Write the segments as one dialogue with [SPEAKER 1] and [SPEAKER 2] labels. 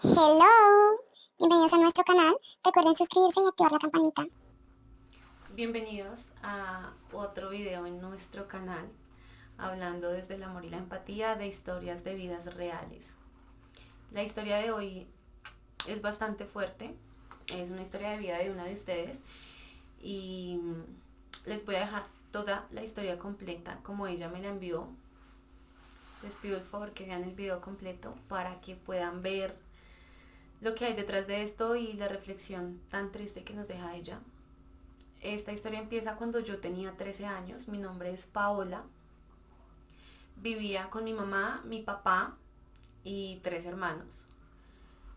[SPEAKER 1] Hello, bienvenidos a nuestro canal. Recuerden suscribirse y activar la campanita.
[SPEAKER 2] Bienvenidos a otro video en nuestro canal, hablando desde el amor y la empatía de historias de vidas reales. La historia de hoy es bastante fuerte, es una historia de vida de una de ustedes y les voy a dejar toda la historia completa como ella me la envió. Les pido el favor que vean el video completo para que puedan ver lo que hay detrás de esto y la reflexión tan triste que nos deja ella. Esta historia empieza cuando yo tenía 13 años. Mi nombre es Paola. Vivía con mi mamá, mi papá y 3 hermanos.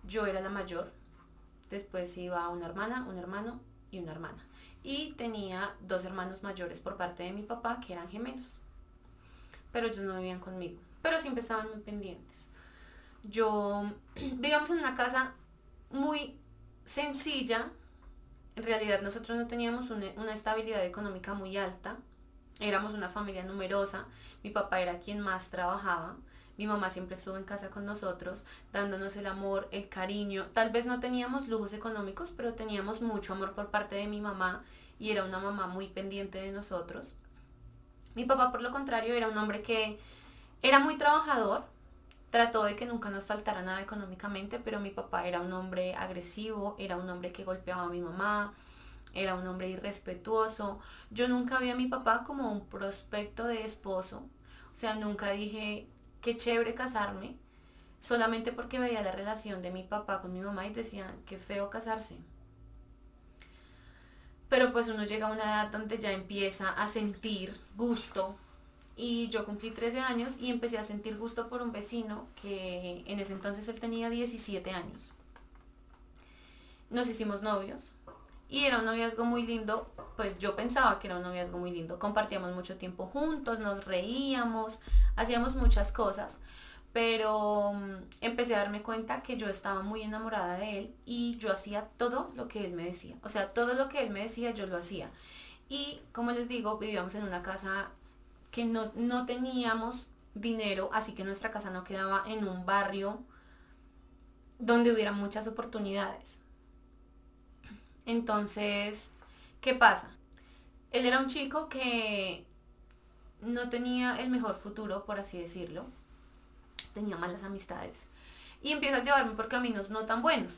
[SPEAKER 2] Yo era la mayor. Después iba una hermana, un hermano y una hermana. Y tenía 2 hermanos mayores por parte de mi papá que eran gemelos. Pero ellos no vivían conmigo. Pero siempre estaban muy pendientes. Vivíamos en una casa muy sencilla. En realidad nosotros no teníamos una estabilidad económica muy alta. Éramos una familia numerosa. Mi papá era quien más trabajaba. Mi mamá siempre estuvo en casa con nosotros, dándonos el amor, el cariño. Tal vez no teníamos lujos económicos, pero teníamos mucho amor por parte de mi mamá y era una mamá muy pendiente de nosotros. Mi papá, por lo contrario, era un hombre que era muy trabajador. Trató de que nunca nos faltara nada económicamente, pero mi papá era un hombre agresivo, era un hombre que golpeaba a mi mamá, era un hombre irrespetuoso. Yo nunca vi a mi papá como un prospecto de esposo. O sea, nunca dije, qué chévere casarme, solamente porque veía la relación de mi papá con mi mamá y decía, qué feo casarse. Pero pues uno llega a una edad donde ya empieza a sentir gusto. Y yo cumplí 13 años y empecé a sentir gusto por un vecino que en ese entonces él tenía 17 años. Nos hicimos novios y era un noviazgo muy lindo. Pues yo pensaba que era un noviazgo muy lindo. Compartíamos mucho tiempo juntos, nos reíamos, hacíamos muchas cosas. Pero empecé a darme cuenta que yo estaba muy enamorada de él y yo hacía todo lo que él me decía. O sea, todo lo que él me decía yo lo hacía. Y como les digo, vivíamos en una casa que no teníamos dinero, así que nuestra casa no quedaba en un barrio donde hubiera muchas oportunidades. Entonces, ¿qué pasa? Él era un chico que no tenía el mejor futuro, por así decirlo. Tenía malas amistades. Y empieza a llevarme por caminos no tan buenos.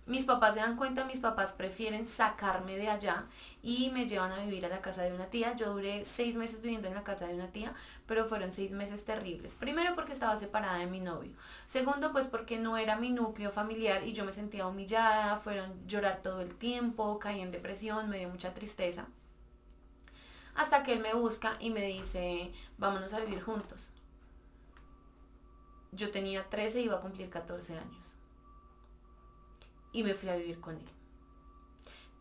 [SPEAKER 2] Mis papás se dan cuenta, mis papás prefieren sacarme de allá y me llevan a vivir a la casa de una tía. Yo duré 6 meses viviendo en la casa de una tía, pero fueron 6 meses terribles. Primero porque estaba separada de mi novio. Segundo, pues porque no era mi núcleo familiar y yo me sentía humillada. Fueron llorar todo el tiempo, caí en depresión, me dio mucha tristeza. Hasta que él me busca y me dice, vámonos a vivir juntos. Yo tenía 13 y iba a cumplir 14 años. Y me fui a vivir con él.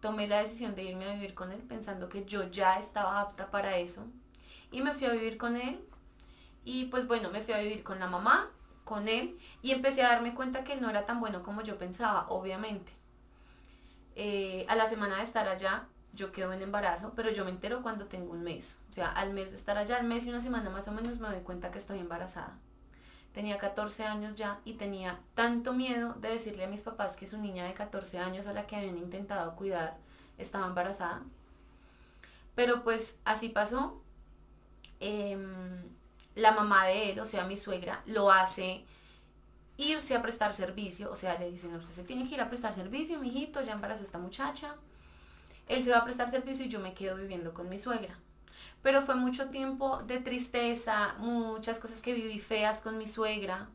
[SPEAKER 2] Tomé la decisión de irme a vivir con él pensando que yo ya estaba apta para eso. Y me fui a vivir con él. Y pues bueno, me fui a vivir con la mamá, con él. Y empecé a darme cuenta que él no era tan bueno como yo pensaba, obviamente. A la semana de estar allá, yo quedo en embarazo, pero yo me entero cuando tengo un mes. O sea, al mes de estar allá, al mes y una semana más o menos, me doy cuenta que estoy embarazada. Tenía 14 años ya y tenía tanto miedo de decirle a mis papás que su niña de 14 años a la que habían intentado cuidar estaba embarazada. Pero pues así pasó. Eh, la mamá de él, o sea, mi suegra, lo hace irse a prestar servicio. O sea, le dicen, usted se tiene que ir a prestar servicio, mijito, ya embarazó esta muchacha. Él se va a prestar servicio y yo me quedo viviendo con mi suegra. Pero fue mucho tiempo de tristeza, muchas cosas que viví feas con mi suegra.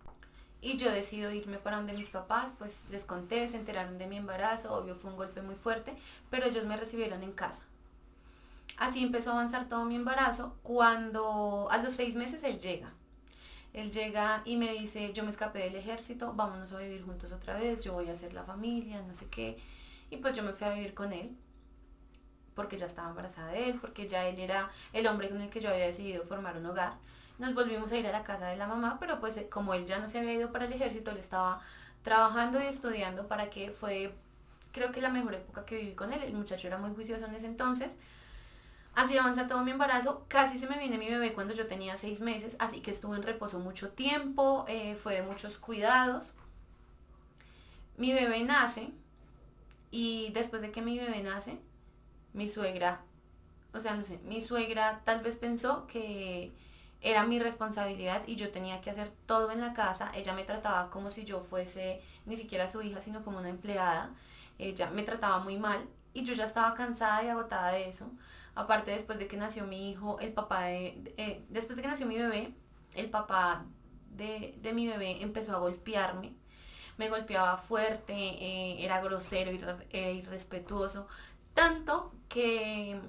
[SPEAKER 2] Y yo decido irme para donde mis papás, pues les conté, se enteraron de mi embarazo, obvio fue un golpe muy fuerte, pero ellos me recibieron en casa. Así empezó a avanzar todo mi embarazo cuando a los 6 meses él llega. Él llega y me dice, yo me escapé del ejército, vámonos a vivir juntos otra vez, yo voy a hacer la familia, no sé qué. Y pues yo me fui a vivir con él, porque ya estaba embarazada de él, porque ya él era el hombre con el que yo había decidido formar un hogar. Nos volvimos a ir a la casa de la mamá, pero pues como él ya no se había ido para el ejército, él estaba trabajando y estudiando para que fue, creo que la mejor época que viví con él. El muchacho era muy juicioso en ese entonces. Así avanza todo mi embarazo, casi se me viene mi bebé cuando yo tenía 6 meses, así que estuve en reposo mucho tiempo, fue de muchos cuidados. Mi bebé nace y después de que mi bebé nace, mi suegra, o sea, no sé, mi suegra tal vez pensó que era mi responsabilidad y yo tenía que hacer todo en la casa. Ella me trataba como si yo fuese ni siquiera su hija, sino como una empleada. Ella me trataba muy mal y yo ya estaba cansada y agotada de eso. Aparte, después de que nació mi hijo, el papá después de que nació mi bebé, el papá de mi bebé empezó a golpearme. Me golpeaba fuerte, era grosero, era irrespetuoso. Tanto que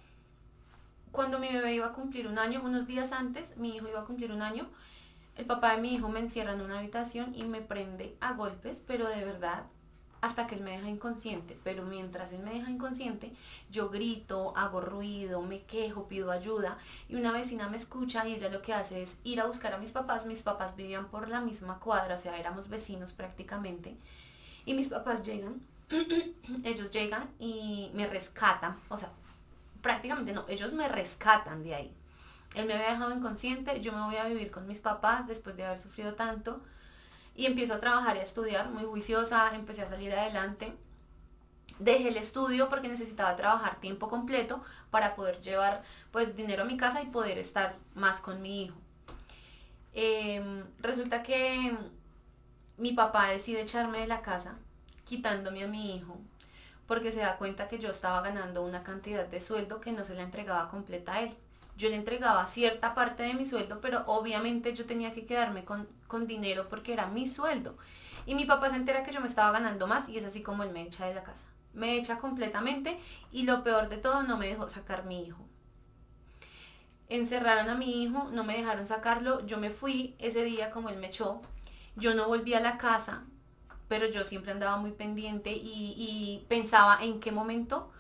[SPEAKER 2] cuando mi bebé iba a cumplir un año, unos días antes, mi hijo iba a cumplir un año, el papá de mi hijo me encierra en una habitación y me prende a golpes, pero de verdad, hasta que él me deja inconsciente. Pero mientras él me deja inconsciente, yo grito, hago ruido, me quejo, pido ayuda. Y una vecina me escucha y ella lo que hace es ir a buscar a mis papás. Mis papás vivían por la misma cuadra, o sea, éramos vecinos prácticamente. Y mis papás llegan, ellos llegan y me rescatan, o sea, prácticamente no, ellos me rescatan de ahí. Él me había dejado inconsciente, yo me voy a vivir con mis papás después de haber sufrido tanto y empiezo a trabajar y a estudiar, muy juiciosa, empecé a salir adelante. Dejé el estudio porque necesitaba trabajar tiempo completo para poder llevar pues dinero a mi casa y poder estar más con mi hijo. Resulta que mi papá decide echarme de la casa, quitándome a mi hijo, porque se da cuenta que yo estaba ganando una cantidad de sueldo que no se la entregaba completa a él. Yo le entregaba cierta parte de mi sueldo, pero obviamente yo tenía que quedarme con dinero porque era mi sueldo. Y mi papá se entera que yo me estaba ganando más y es así como él me echa de la casa. Me echa completamente y lo peor de todo, no me dejó sacar mi hijo. Encerraron a mi hijo, no me dejaron sacarlo, yo me fui ese día como él me echó, yo no volví a la casa, pero yo siempre andaba muy pendiente y pensaba en qué momento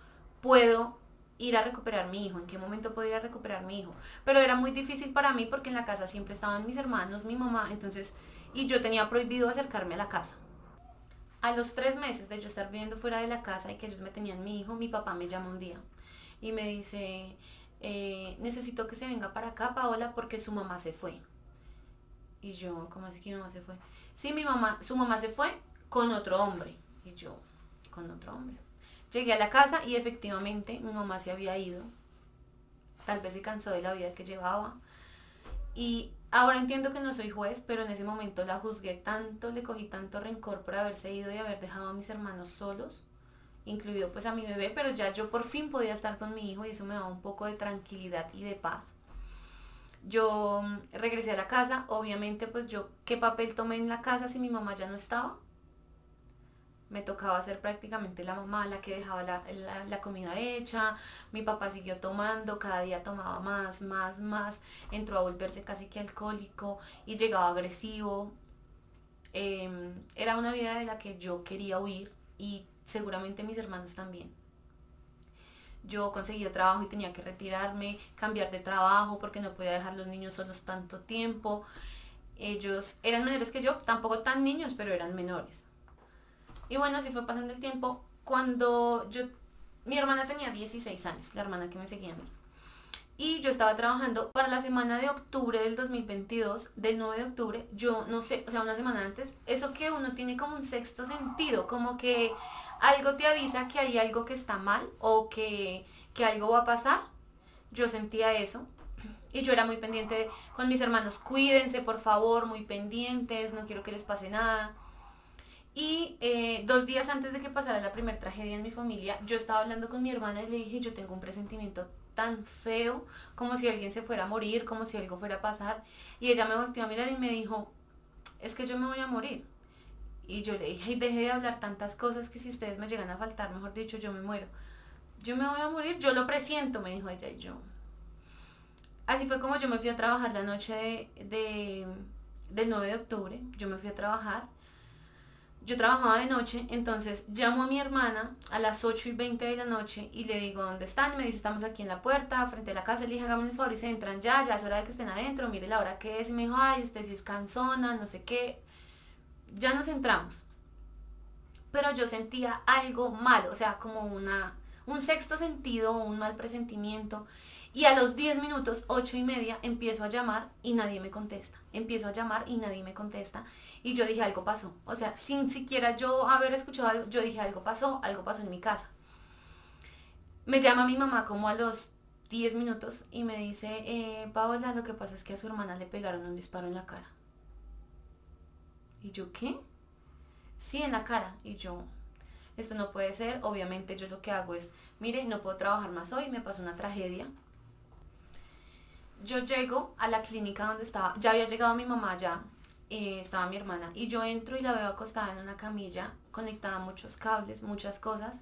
[SPEAKER 2] puedo ir a recuperar mi hijo, en qué momento puedo ir a recuperar mi hijo. Pero era muy difícil para mí porque en la casa siempre estaban mis hermanos, mi mamá, entonces, y yo tenía prohibido acercarme a la casa. A los 3 meses de yo estar viviendo fuera de la casa y que ellos me tenían mi hijo, mi papá me llama un día y me dice, necesito que se venga para acá, Paola, porque su mamá se fue. Y yo, ¿cómo así que mi mamá se fue? Sí, su mamá se fue con otro hombre. Y yo, con otro hombre. Llegué a la casa y efectivamente mi mamá se había ido. Tal vez se cansó de la vida que llevaba. Y ahora entiendo que no soy juez, pero en ese momento la juzgué tanto, le cogí tanto rencor por haberse ido y haber dejado a mis hermanos solos, incluido pues a mi bebé, pero ya yo por fin podía estar con mi hijo y eso me daba un poco de tranquilidad y de paz. Yo regresé a la casa, obviamente pues yo, ¿qué papel tomé en la casa si mi mamá ya no estaba? Me tocaba ser prácticamente la mamá la que dejaba la comida hecha, mi papá siguió tomando, cada día tomaba más, más, más, entró a volverse casi que alcohólico y llegaba agresivo. Era una vida de la que yo quería huir y seguramente mis hermanos también. Yo conseguía trabajo y tenía que retirarme, cambiar de trabajo porque no podía dejar los niños solos tanto tiempo. Ellos eran menores que yo, tampoco tan niños, pero eran menores. Y bueno, así fue pasando el tiempo. Mi hermana tenía 16 años, la hermana que me seguía a mí. Y yo estaba trabajando para la semana de octubre del 2022, del 9 de octubre, yo no sé, o sea, una semana antes, eso que uno tiene como un sexto sentido, como que algo te avisa que hay algo que está mal o que algo va a pasar. Yo sentía eso. Y yo era muy pendiente con mis hermanos, cuídense por favor, muy pendientes, no quiero que les pase nada. Y 2 días antes de que pasara la primera tragedia en mi familia, yo estaba hablando con mi hermana y le dije, yo tengo un presentimiento tan feo, como si alguien se fuera a morir, como si algo fuera a pasar. Y ella me volteó a mirar y me dijo, es que yo me voy a morir. Y yo le dije, ay, deje de hablar tantas cosas que si ustedes me llegan a faltar, mejor dicho, yo me muero. Yo me voy a morir, yo lo presiento, me dijo ella y yo. Así fue como yo me fui a trabajar la noche del 9 de octubre, yo me fui a trabajar. Yo trabajaba de noche, entonces llamo a mi hermana a las 8:20 de la noche y le digo, ¿dónde están? Y me dice, estamos aquí en la puerta, frente a la casa. Le dije, háganme el favor y se entran ya es hora de que estén adentro, mire la hora que es. Y me dijo, ay, usted sí es cansona, no sé qué. Ya nos entramos. Pero yo sentía algo malo, o sea, como un sexto sentido, un mal presentimiento. Y a los 10 minutos, 8:30, empiezo a llamar y nadie me contesta. Empiezo a llamar y nadie me contesta. Y yo dije, algo pasó. O sea, sin siquiera yo haber escuchado algo, yo dije, algo pasó en mi casa. Me llama mi mamá como a los 10 minutos y me dice, Paola, lo que pasa es que a su hermana le pegaron un disparo en la cara. Y yo, ¿qué? Sí, en la cara. Y yo, esto no puede ser. Obviamente yo lo que hago es, mire, no puedo trabajar más hoy, me pasó una tragedia. Yo llego a la clínica donde estaba, ya había llegado mi mamá, ya estaba mi hermana, y yo entro y la veo acostada en una camilla, conectada a muchos cables, muchas cosas,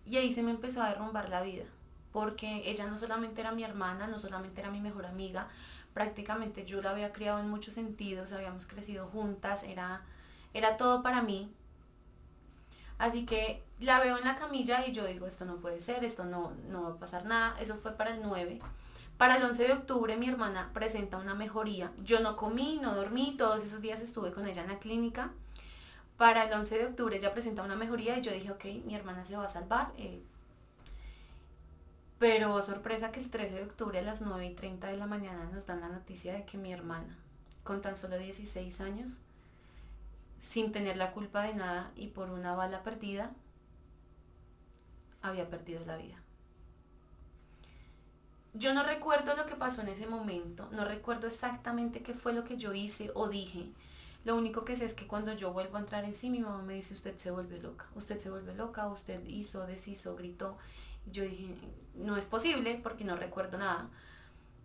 [SPEAKER 2] y ahí se me empezó a derrumbar la vida, porque ella no solamente era mi hermana, no solamente era mi mejor amiga, prácticamente yo la había criado en muchos sentidos, habíamos crecido juntas, era todo para mí. Así que la veo en la camilla y yo digo, esto no puede ser, esto no va a pasar nada. Eso fue para el 9. Para el 11 de octubre mi hermana presenta una mejoría. Yo no comí, no dormí, todos esos días estuve con ella en la clínica. Para el 11 de octubre ella presenta una mejoría y yo dije, ok, mi hermana se va a salvar. Pero sorpresa que el 13 de octubre a las 9:30 de la mañana nos dan la noticia de que mi hermana, con tan solo 16 años, sin tener la culpa de nada y por una bala perdida, había perdido la vida. Yo no recuerdo lo que pasó en ese momento, no recuerdo exactamente qué fue lo que yo hice o dije. Lo único que sé es que cuando yo vuelvo a entrar en sí, mi mamá me dice, usted se vuelve loca, usted hizo, deshizo, gritó. Y yo dije, no es posible porque no recuerdo nada,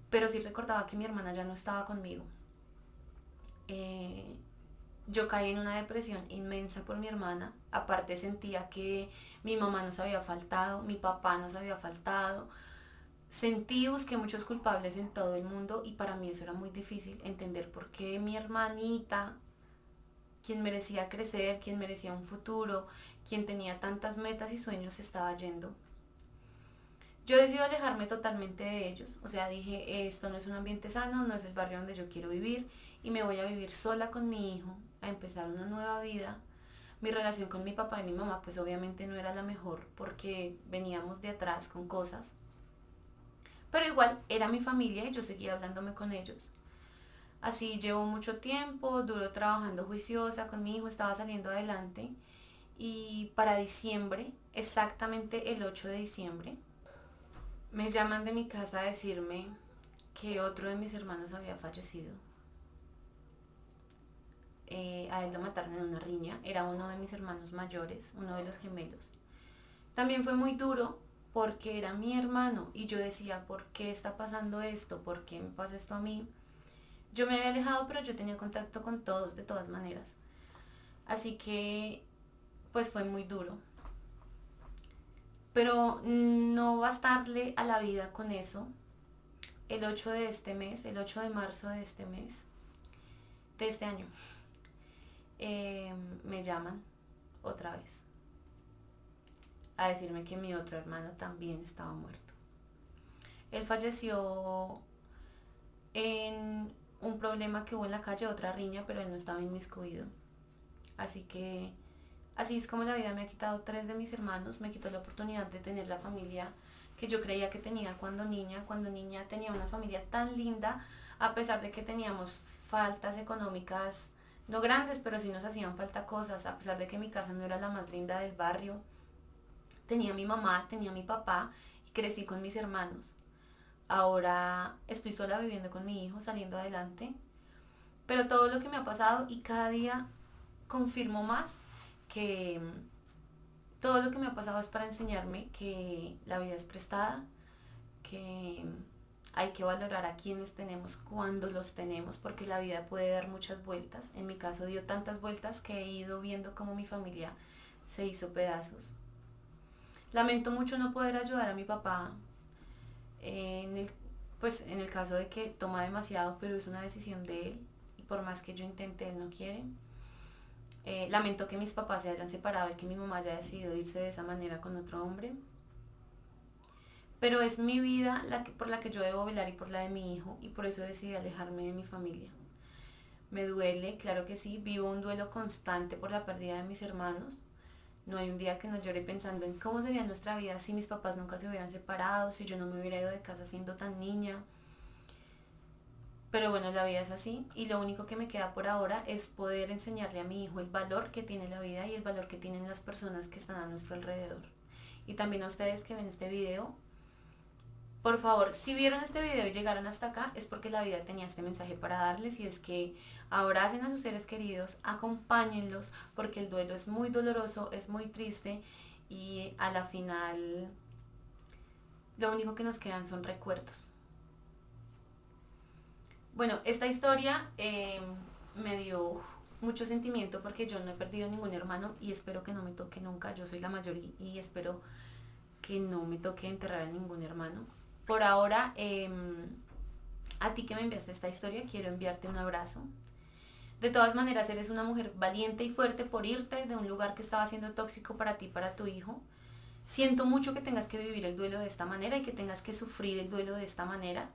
[SPEAKER 2] pero sí recordaba que mi hermana ya no estaba conmigo. Eh, yo caí en una depresión inmensa por mi hermana. Aparte sentía que mi mamá nos había faltado, mi papá nos había faltado. Sentí, busqué muchos culpables en todo el mundo y para mí eso era muy difícil entender por qué mi hermanita, quien merecía crecer, quien merecía un futuro, quien tenía tantas metas y sueños, se estaba yendo. Yo decido alejarme totalmente de ellos, o sea, dije, esto no es un ambiente sano, no es el barrio donde yo quiero vivir y me voy a vivir sola con mi hijo, a empezar una nueva vida. Mi relación con mi papá y mi mamá pues obviamente no era la mejor porque veníamos de atrás con cosas, pero igual era mi familia y yo seguía hablándome con ellos. Así llevo mucho tiempo, duro trabajando juiciosa con mi hijo, estaba saliendo adelante y para diciembre, exactamente el 8 de diciembre, me llaman de mi casa a decirme que otro de mis hermanos había fallecido. A él lo mataron en una riña, era uno de mis hermanos mayores, uno de los gemelos. También fue muy duro porque era mi hermano y yo decía, ¿por qué está pasando esto? ¿Por qué me pasa esto a mí? Yo me había alejado, pero yo tenía contacto con todos de todas maneras. Así que, pues fue muy duro. Pero no bastarle a la vida con eso. El 8 de este mes, el 8 de marzo de este mes, de este año, me llaman otra vez a decirme que mi otro hermano también estaba muerto. Él falleció en un problema que hubo en la calle, otra riña, pero él no estaba inmiscuido. Así que así es como la vida me ha quitado 3 de mis hermanos, me quitó la oportunidad de tener la familia que yo creía que tenía cuando niña. Cuando niña tenía una familia tan linda, a pesar de que teníamos faltas económicas, no grandes, pero sí nos hacían falta cosas, a pesar de que mi casa no era la más linda del barrio. Tenía mi mamá, tenía mi papá y crecí con mis hermanos. Ahora estoy sola viviendo con mi hijo, saliendo adelante. Pero todo lo que me ha pasado y cada día confirmo más que todo lo que me ha pasado es para enseñarme que la vida es prestada, que hay que valorar a quienes tenemos cuando los tenemos, porque la vida puede dar muchas vueltas. En mi caso dio tantas vueltas que he ido viendo cómo mi familia se hizo pedazos. Lamento mucho no poder ayudar a mi papá en el, pues en el caso de que toma demasiado, pero es una decisión de él y por más que yo intente, él no quiere. Lamento que mis papás se hayan separado y que mi mamá haya decidido irse de esa manera con otro hombre. Pero es mi vida por la que yo debo velar y por la de mi hijo y por eso decidí alejarme de mi familia. Me duele, claro que sí, vivo un duelo constante por la pérdida de mis hermanos. No hay un día que no llore pensando en cómo sería nuestra vida si mis papás nunca se hubieran separado, si yo no me hubiera ido de casa siendo tan niña. Pero bueno, la vida es así y lo único que me queda por ahora es poder enseñarle a mi hijo el valor que tiene la vida y el valor que tienen las personas que están a nuestro alrededor. Y también a ustedes que ven este video, por favor, si vieron este video y llegaron hasta acá, es porque la vida tenía este mensaje para darles y es que abracen a sus seres queridos, acompáñenlos, porque el duelo es muy doloroso, es muy triste y a la final lo único que nos quedan son recuerdos. Bueno, esta historia me dio mucho sentimiento porque yo no he perdido ningún hermano y espero que no me toque nunca. Yo soy la mayor y espero que no me toque enterrar a ningún hermano. Por ahora, a ti que me enviaste esta historia, quiero enviarte un abrazo. De todas maneras, eres una mujer valiente y fuerte por irte de un lugar que estaba siendo tóxico para ti y para tu hijo. Siento mucho que tengas que vivir el duelo de esta manera y que tengas que sufrir el duelo de esta manera.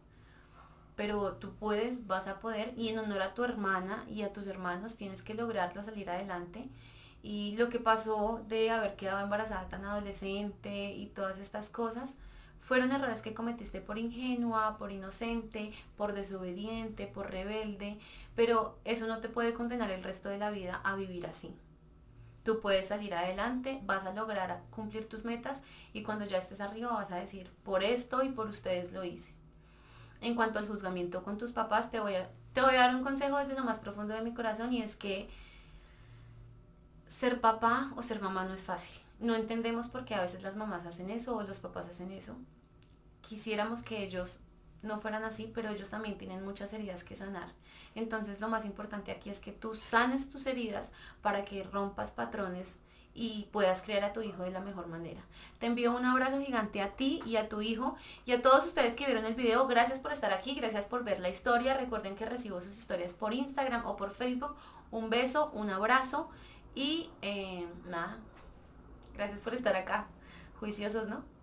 [SPEAKER 2] Pero tú puedes, vas a poder, y en honor a tu hermana y a tus hermanos tienes que lograrlo salir adelante. Y lo que pasó de haber quedado embarazada tan adolescente y todas estas cosas, fueron errores que cometiste por ingenua, por inocente, por desobediente, por rebelde, pero eso no te puede condenar el resto de la vida a vivir así. Tú puedes salir adelante, vas a lograr cumplir tus metas y cuando ya estés arriba vas a decir, por esto y por ustedes lo hice. En cuanto al juzgamiento con tus papás, te voy a dar un consejo desde lo más profundo de mi corazón y es que ser papá o ser mamá no es fácil. No entendemos por qué a veces las mamás hacen eso o los papás hacen eso. Quisiéramos que ellos no fueran así, pero ellos también tienen muchas heridas que sanar. Entonces lo más importante aquí es que tú sanes tus heridas para que rompas patrones y puedas criar a tu hijo de la mejor manera. Te envío un abrazo gigante a ti y a tu hijo y a todos ustedes que vieron el video. Gracias por estar aquí, gracias por ver la historia. Recuerden que recibo sus historias por Instagram o por Facebook. Un beso, un abrazo y nada, gracias por estar acá. Juiciosos, ¿no?